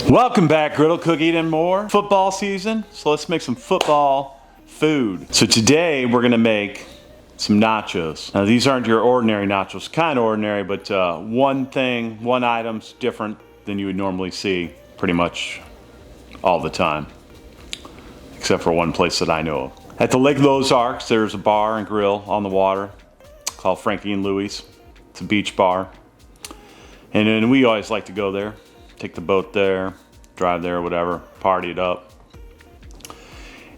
Welcome back, Griddle, Cook, Eat, and More. Football season, so let's make some football food. So today we're gonna make some nachos. Now these aren't your ordinary nachos, kind of ordinary, but one item's different than you would normally see pretty much all the time, except for one place that I know of. At the Lake of the Ozarks, there's a bar and grill on the water called Franky and Louie's. It's a beach bar, and then we always like to go there. Take the boat there, drive there, whatever, party it up.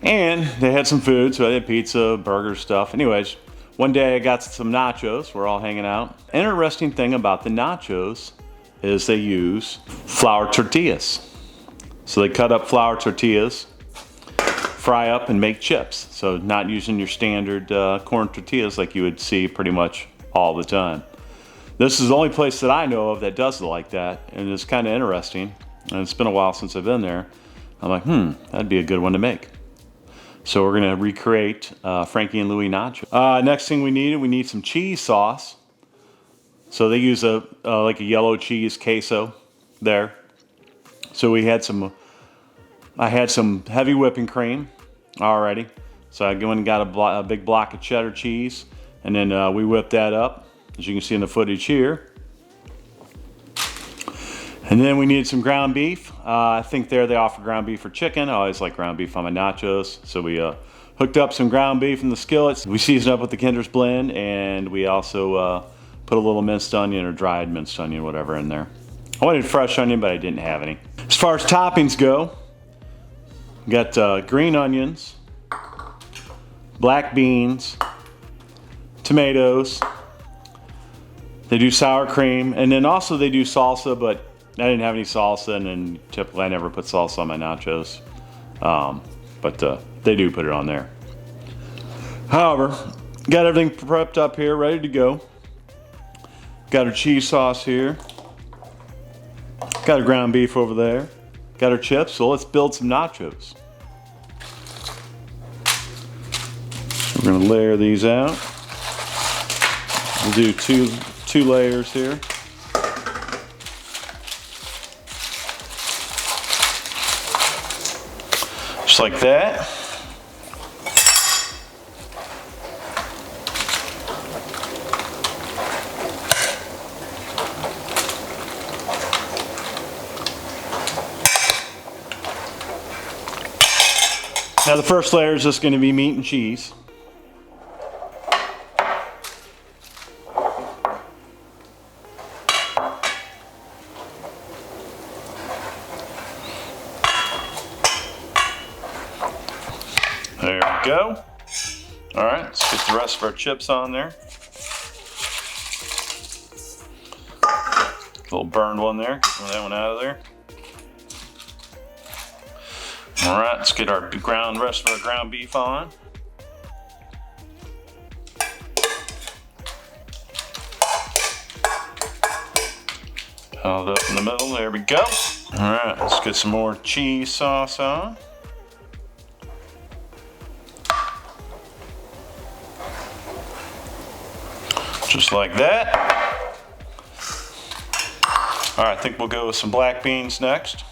And they had some food, so they had pizza, burger stuff. Anyways, one day I got some nachos. We're all hanging out. Interesting thing about the nachos is they use flour tortillas. So they cut up flour tortillas, fry up, and make chips. So not using your standard corn tortillas like you would see pretty much all the time. This is the only place that I know of that does it like that, and it's kind of interesting. And it's been a while since I've been there. I'm like, that'd be a good one to make. So we're gonna recreate Franky and Louie nachos. Next thing we need some cheese sauce. So they use like a yellow cheese queso there. So I had some heavy whipping cream already. So I went and got a big block of cheddar cheese, and then we whipped that up, as you can see in the footage here. And then we needed some ground beef. I think there they offer ground beef or chicken. I always like ground beef on my nachos. So we hooked up some ground beef in the skillets. We seasoned up with the Kinder's Blend, and we also put a little minced onion or dried minced onion, whatever, in there. I wanted fresh onion, but I didn't have any. As far as toppings go, we got green onions, black beans, tomatoes. They do sour cream, and then also they do salsa, but I didn't have any salsa, and then typically I never put salsa on my nachos. But they do put it on there. However, got everything prepped up here, ready to go. Got our cheese sauce here. Got our ground beef over there. Got our chips, so let's build some nachos. We're gonna layer these out. We'll do two layers here. Just like that. Now the first layer is just going to be meat and cheese. There we go. All right, let's get the rest of our chips on there. A little burned one there, get that one out of there. All right, let's get our rest of our ground beef on. Held up in the middle, there we go. All right, let's get some more cheese sauce on. Just like that. All right, I think we'll go with some black beans next.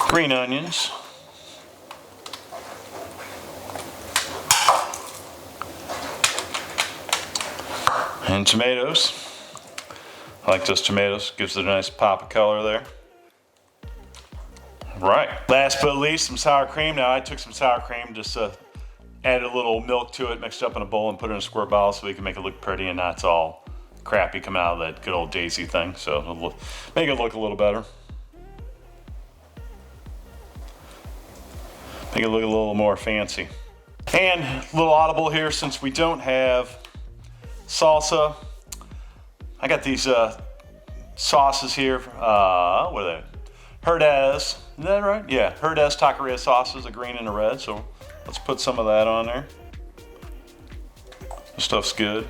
Green onions. And tomatoes. I like those tomatoes, gives it a nice pop of color there. Right, last but not least, some sour cream. Now I took some sour cream, just added a little milk to it, mixed it up in a bowl and put it in a square bottle so we can make it look pretty and not all crappy coming out of that good old daisy thing. So it'll make it look a little better. Make it look a little more fancy. And a little audible here, since we don't have salsa. I got these sauces here. What are they? Herdez. Is that right? Yeah, Herdez taqueria sauces, a green and a red. So let's put some of that on there. This stuff's good.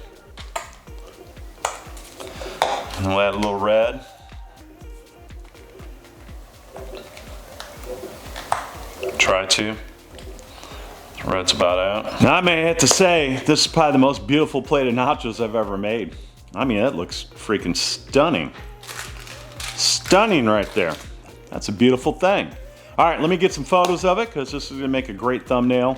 And we'll add a little red. Try to. Red's about out. Now I may have to say, this is probably the most beautiful plate of nachos I've ever made. I mean, that looks freaking stunning. Stunning right there. That's a beautiful thing. All right, let me get some photos of it because this is gonna make a great thumbnail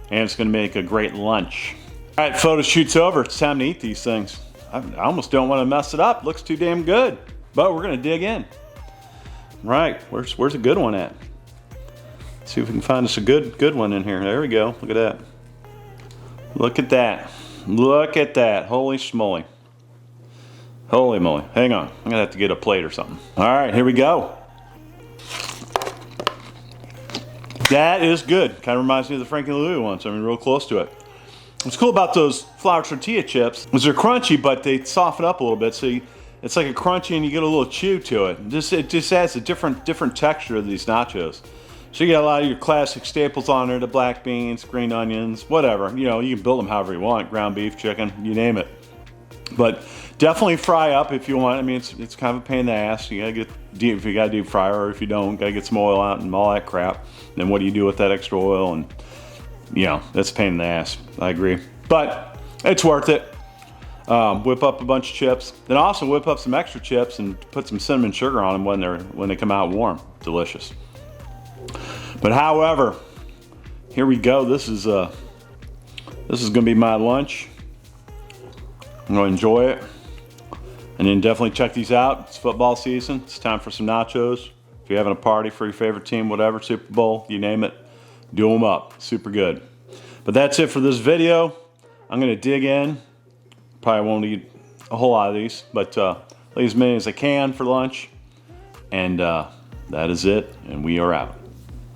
and it's gonna make a great lunch. All right, photo shoot's over. It's time to eat these things. I almost don't want to mess it up. Looks too damn good, but we're gonna dig in. Right, where's a good one at? See if we can find us a good one in here. There we go. Look at that. Look at that. Look at that. Holy schmoly. Holy moly. Hang on. I'm gonna have to get a plate or something. All right, here we go. That is good. Kind of reminds me of the Franky Louie ones. I mean, real close to it. What's cool about those flour tortilla chips is they're crunchy, but they soften up a little bit. So it's like a crunchy and you get a little chew to it. It just adds a different texture of these nachos. So you got a lot of your classic staples on there, the black beans, green onions, whatever. You know, you can build them however you want, ground beef, chicken, you name it. But definitely fry up if you want. I mean, it's kind of a pain in the ass. You gotta get deep if you got a deep fryer, or if you don't, gotta get some oil out and all that crap. And then what do you do with that extra oil? And you know, that's a pain in the ass. I agree, but it's worth it. Whip up a bunch of chips, then also whip up some extra chips and put some cinnamon sugar on them when they come out warm. Delicious. But however, here we go. This is gonna be my lunch. I'm gonna enjoy it, and then definitely check these out. It's football season. It's time for some nachos. If you're having a party for your favorite team, whatever, Super Bowl, you name it, do them up. Super good. But that's it for this video. I'm gonna dig in. Probably won't eat a whole lot of these, but eat as many as I can for lunch. And that is it, and we are out.